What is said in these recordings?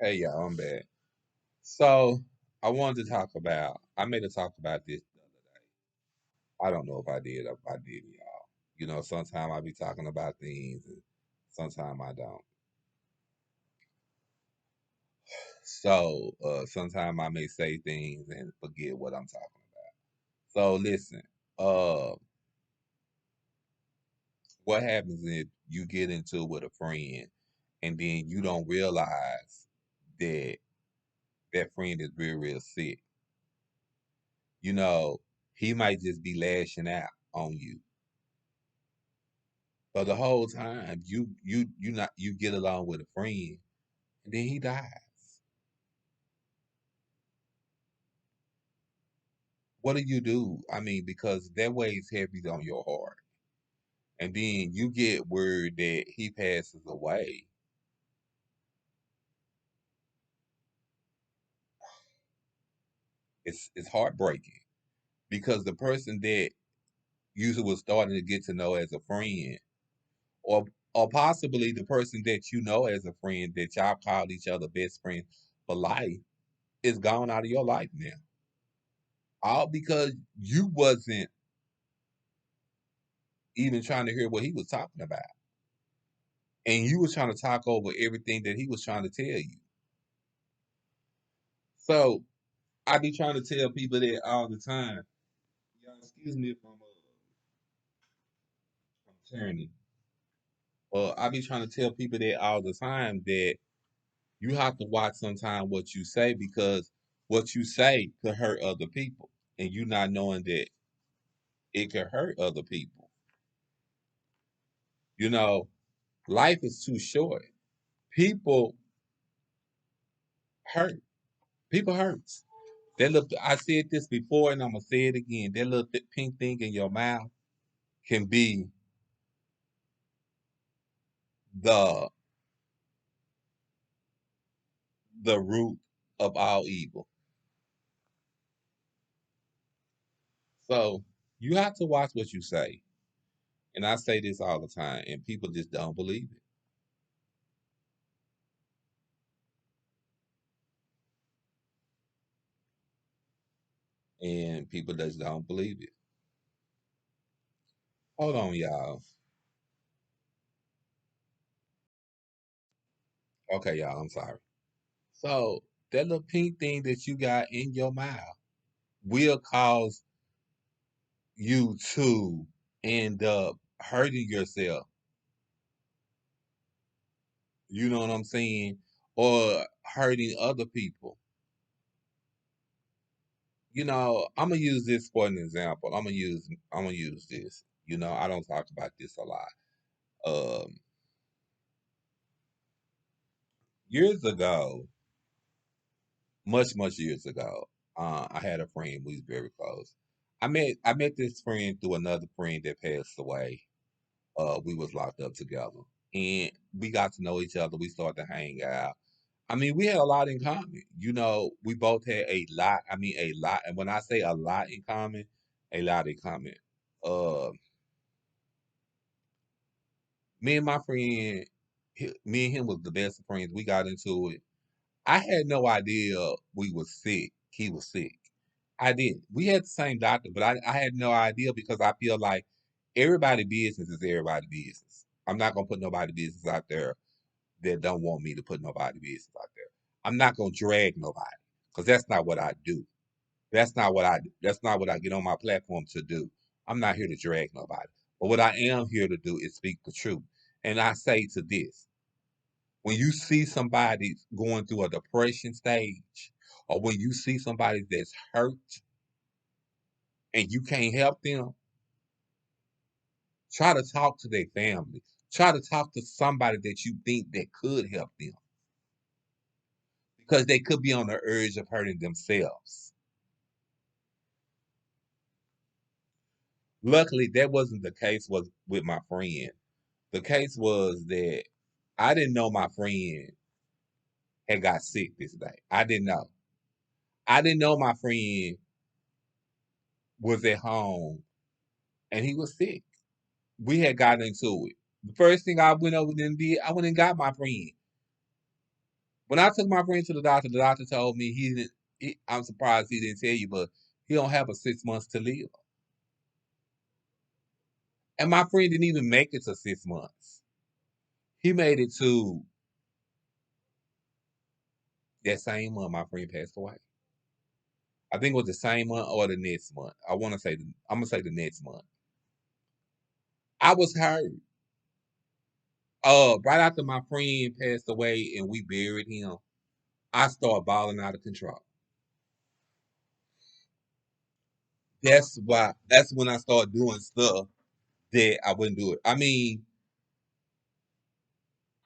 Hey y'all, I'm back. So I wanted to talk about. I made a talk about this the other day. I don't know if I did or if I did, y'all. Sometimes I be talking about things, and sometimes I don't. Sometimes I may say things and forget what I'm talking about. So listen. Uh, what happens if you get into it with a friend, and then you don't realize that that friend is real, real sick? You know, he might just be lashing out on you. But the whole time you get along with a friend and then he dies. What do you do? I mean, because that weighs heavy on your heart. And then you get word that he passes away. It's heartbreaking because the person that you was starting to get to know as a friend, or or possibly the person that you know as a friend that y'all called each other best friends for life, is gone out of your life now. All because you wasn't even trying to hear what he was talking about. And you was trying to talk over everything that he was trying to tell you. So I be trying to tell people that all the time. Y'all, excuse me if I'm turning. I be trying to tell people that all the time that you have to watch sometime what you say because what you say could hurt other people, and you not knowing that it could hurt other people. You know, life is too short. People hurt. People hurts. That little, I said this before, and I'm gonna say it again. That little pink thing in your mouth can be the the root of all evil. So you have to watch what you say. And I say this all the time, and people just don't believe it. And people just don't believe it. Hold on, y'all. Okay, y'all, I'm sorry. So that little pink thing that you got in your mouth will cause you to end up hurting yourself. You know what I'm saying? Or hurting other people. I'm gonna use this for an example. I'm gonna use this. I don't talk about this a lot. Um, Years ago, much years ago, I had a friend we was very close. I met this friend through another friend that passed away. We was locked up together, and we got to know each other. We started to hang out. I mean, we had a lot in common. We both had a lot. I mean, a lot. And when I say a lot in common, a lot in common. Uh, Me and my friend, me and him was the best of friends. We got into it. I had no idea we was sick. He was sick. I didn't. We had the same doctor, but I had no idea because I feel like everybody business is everybody business. I'm not gonna put nobody business out there that don't want me to put nobody business out there. I'm not gonna drag nobody because that's not what I do. That's not what I get on my platform to do. I'm not here to drag nobody. But what I am here to do is speak the truth. And I say to this, when you see somebody going through a depression stage, or when you see somebody that's hurt and you can't help them, try to talk to their family. Try to talk to somebody that you think that could help them because they could be on the urge of hurting themselves. Luckily, that wasn't the case was with my friend. The case was that I didn't know my friend had got sick this day. I didn't know. I didn't know my friend was at home and he was sick. We had gotten into it. The first thing I went over and did, I went and got my friend. When I took my friend to the doctor told me he didn't. I'm surprised he didn't tell you, but he don't have a 6 months to live. And my friend didn't even make it to 6 months. He made it to that same month my friend passed away. I think it was the same month or the next month. I'm gonna say the next month. I was hurt. Right after my friend passed away and we buried him, I started balling out of control. That's when I started doing stuff that I wouldn't do it. I mean,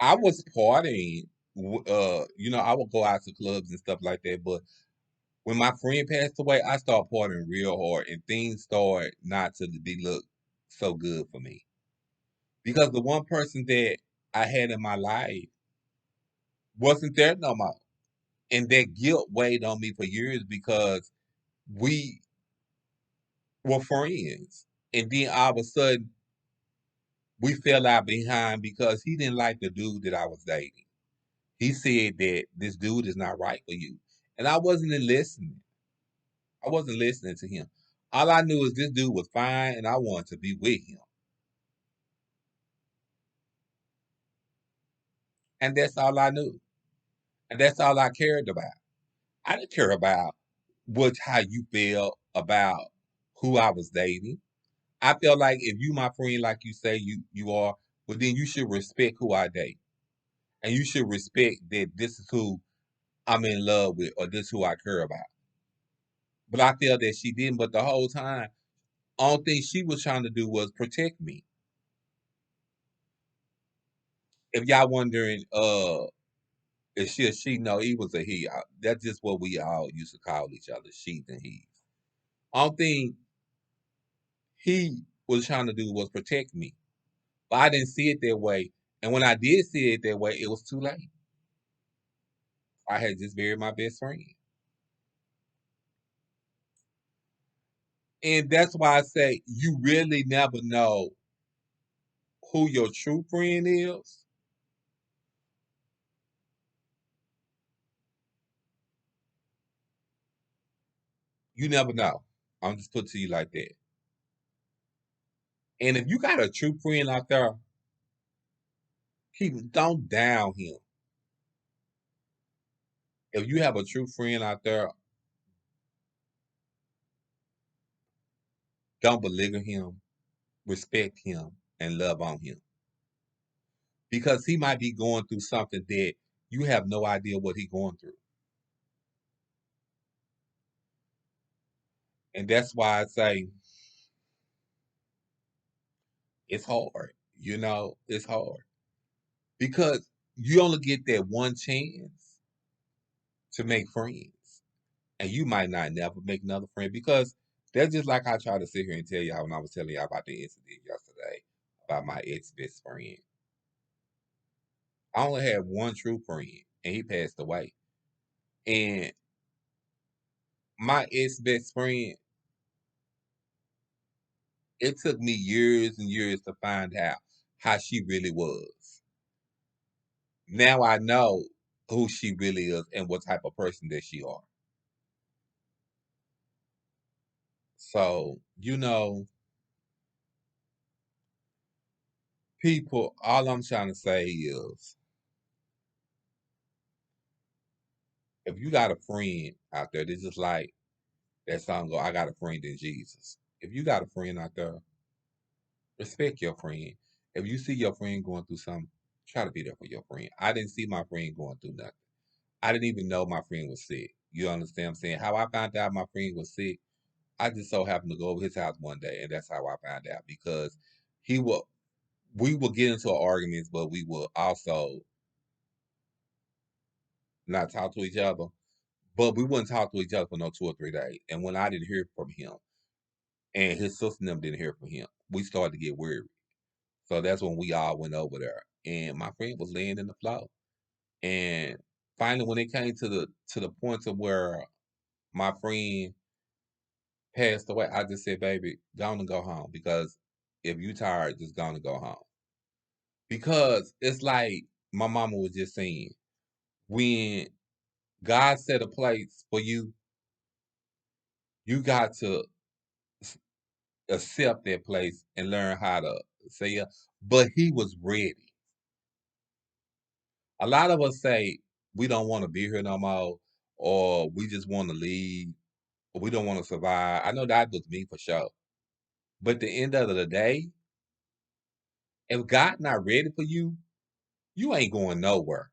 I was partying. I would go out to clubs and stuff like that. But when my friend passed away, I started partying real hard, and things started not to be look so good for me because the one person that I had in my life wasn't there no more, and that guilt weighed on me for years because we were friends, and then all of a sudden we fell out behind because he didn't like the dude that I was dating. He said that this dude is not right for you. And I wasn't listening. I wasn't listening to him. All I knew is this dude was fine and I wanted to be with him. And that's all I knew. And that's all I cared about. I didn't care about how you felt about who I was dating. I felt like if you my friend like you say you are, well then you should respect who I date. And you should respect that this is who I'm in love with or this is who I care about. But I felt that she didn't. But the whole time, all thing she was trying to do was protect me. If y'all wondering, is she a she? No, he was a he. That's just what we all used to call each other, she's and he's. All thing he was trying to do was protect me. But I didn't see it that way. And when I did see it that way, it was too late. I had just buried my best friend. And that's why I say you really never know who your true friend is. You never know. I'm just put to you like that. And if you got a true friend out there, don't down him. If you have a true friend out there, don't belittle him, respect him, and love on him. Because he might be going through something that you have no idea what he's going through. And that's why I say it's hard. It's hard. Because you only get that one chance to make friends. And you might not never make another friend because that's just like I tried to sit here and tell y'all when I was telling y'all about the incident yesterday about my ex best friend. I only had one true friend and he passed away. And my ex best friend, it took me years and years to find out how she really was. Now I know who she really is and what type of person that she are. So, people, all I'm trying to say is if you got a friend out there, this is like that song go, I got a friend in Jesus. If you got a friend out there, respect your friend. If you see your friend going through something, try to be there for your friend. I didn't see my friend going through nothing. I didn't even know my friend was sick. You understand what I'm saying? How I found out my friend was sick, I just so happened to go over his house one day, and that's how I found out because he will. We would get into arguments, but we will also not talk to each other. But we wouldn't talk to each other for no 2 or 3 days. And when I didn't hear from him, and his sister and them didn't hear from him, we started to get worried. So that's when we all went over there, and my friend was laying in the floor. And finally, when it came to the point of where my friend passed away, I just said, "Baby, go on and go home because if you tired, just go on and go home." Because it's like my mama was just saying, When God set a place for you, you got to accept that place and learn how to say yeah. But he was ready. A lot of us say we don't want to be here no more, or we just want to leave, or we don't want to survive. I know that was me for sure. But at the end of the day, if God not ready for you, you ain't going nowhere.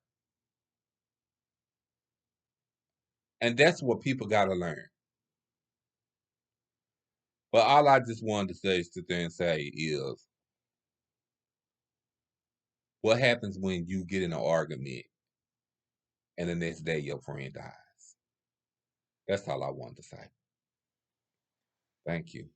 And that's what people gotta learn. But all I just wanted to say, sit there and say is, what happens when you get in an argument and the next day your friend dies? That's all I wanted to say. Thank you.